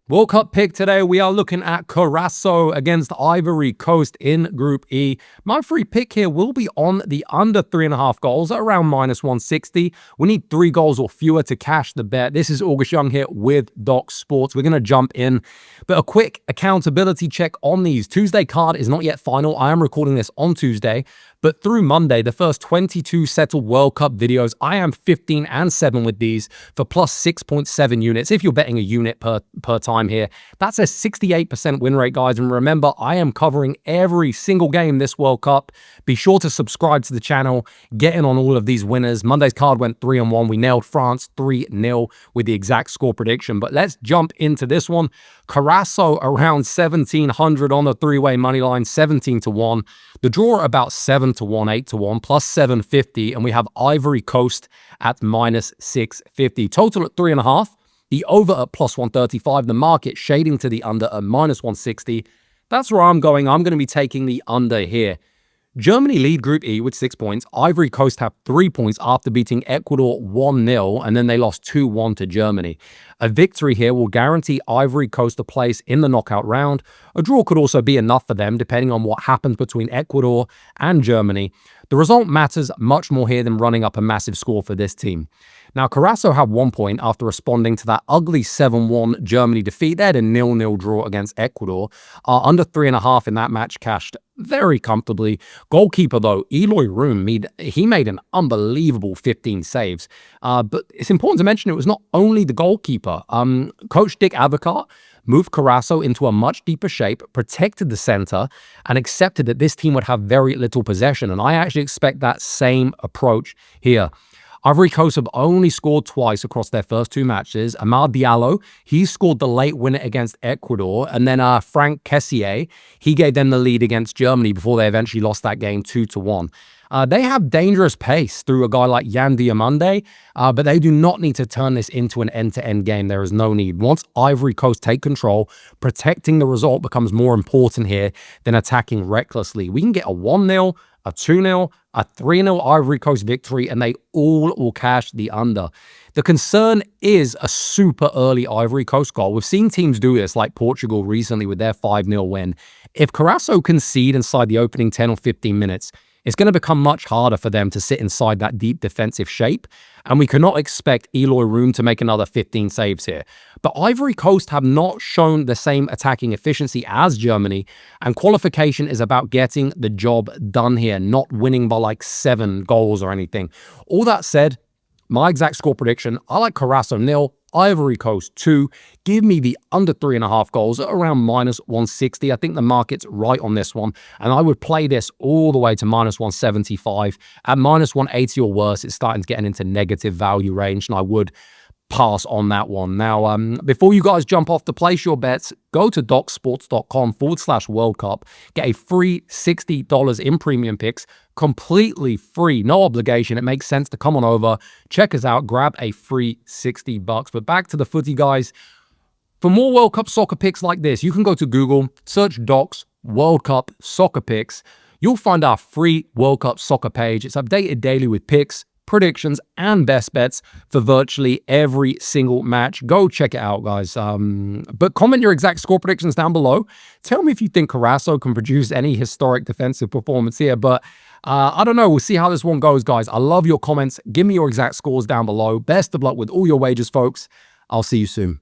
World Cup pick today, we are looking at Curaçao against Ivory Coast in Group E. My free pick here will be on the under 3.5 goals at around -160. We need 3 goals or fewer to cash the bet. This is August Young here with Doc Sports. We're going to jump in, but a quick accountability check on these. Tuesday card is not yet final. I am recording this on Tuesday, but through Monday, the first 22 settled World Cup videos, I am 15 and 7 with these for plus 6.7 units. If you're betting a unit per time here, that's a 68% win rate, guys. And remember, I am covering every single game this World Cup. Be sure to subscribe to the channel, get in on all of these winners. Monday's card went 3-1. We nailed France 3-0 with the exact score prediction. But let's jump into this one. Curaçao around 1,700 on the three-way money line, 17-1. The draw about 7-1, 8-1, plus 750, and we have Ivory Coast at -650. Total at 3.5. The over at plus 135. The market shading to the under at -160. That's where I'm going. I'm going to be taking the under here. Germany lead Group E with 6 points. Ivory Coast have 3 points after beating Ecuador 1-0, and then they lost 2-1 to Germany. A victory here will guarantee Ivory Coast a place in the knockout round. A draw could also be enough for them, depending on what happens between Ecuador and Germany. The result matters much more here than running up a massive score for this team. Now, Curaçao had 1 point after responding to that ugly 7-1 Germany defeat. They had a 0-0 draw against Ecuador. Under 3.5 in that match cashed very comfortably. Goalkeeper, though, Eloy Room, he made an unbelievable 15 saves. But it's important to mention it was not only the goalkeeper. Coach Dick Advocaat moved Curaçao into a much deeper shape, protected the center, and accepted that this team would have very little possession. And I actually expect that same approach here. Ivory Coast have only scored twice across their first 2 matches. Amad Diallo, he scored the late winner against Ecuador. And then Frank Kessié, he gave them the lead against Germany before they eventually lost that game 2-1. They have dangerous pace through a guy like Yan Diomande, but they do not need to turn this into an end-to-end game. There is no need. Once Ivory Coast take control, protecting the result becomes more important here than attacking recklessly. We can get a 1-0, a 2-0, a 3-0 Ivory Coast victory, and they all will cash the under. The concern is a super early Ivory Coast goal. We've seen teams do this, like Portugal recently with their 5-0 win. If Curaçao concede inside the opening 10 or 15 minutes, it's going to become much harder for them to sit inside that deep defensive shape, and we cannot expect Eloy Room to make another 15 saves here. But Ivory Coast have not shown the same attacking efficiency as Germany, and qualification is about getting the job done here, not winning by like 7 goals or anything. All that said, my exact score prediction, I like Curaçao 0, Ivory Coast 2. Give me the under 3.5 goals at around -160. I think the market's right on this one, and I would play this all the way to -175. At -180 or worse, it's starting to get into negative value range, and I would pass on that one. Now, before you guys jump off to place your bets, go to docsports.com/World Cup. Get a free $60 in premium picks, completely free, no obligation. It makes sense to come on over, check us out, grab a free $60. But back to the footy, guys. For more World Cup soccer picks like this, you can go to Google, search Docs World Cup soccer picks. You'll find our free World Cup soccer page. It's updated daily with picks, predictions, and best bets for virtually every single match. Go check it out, guys. But comment your exact score predictions down below. Tell me if you think Curaçao can produce any historic defensive performance here. But I don't know. We'll see how this one goes, guys. I love your comments. Give me your exact scores down below. Best of luck with all your wagers, folks. I'll see you soon.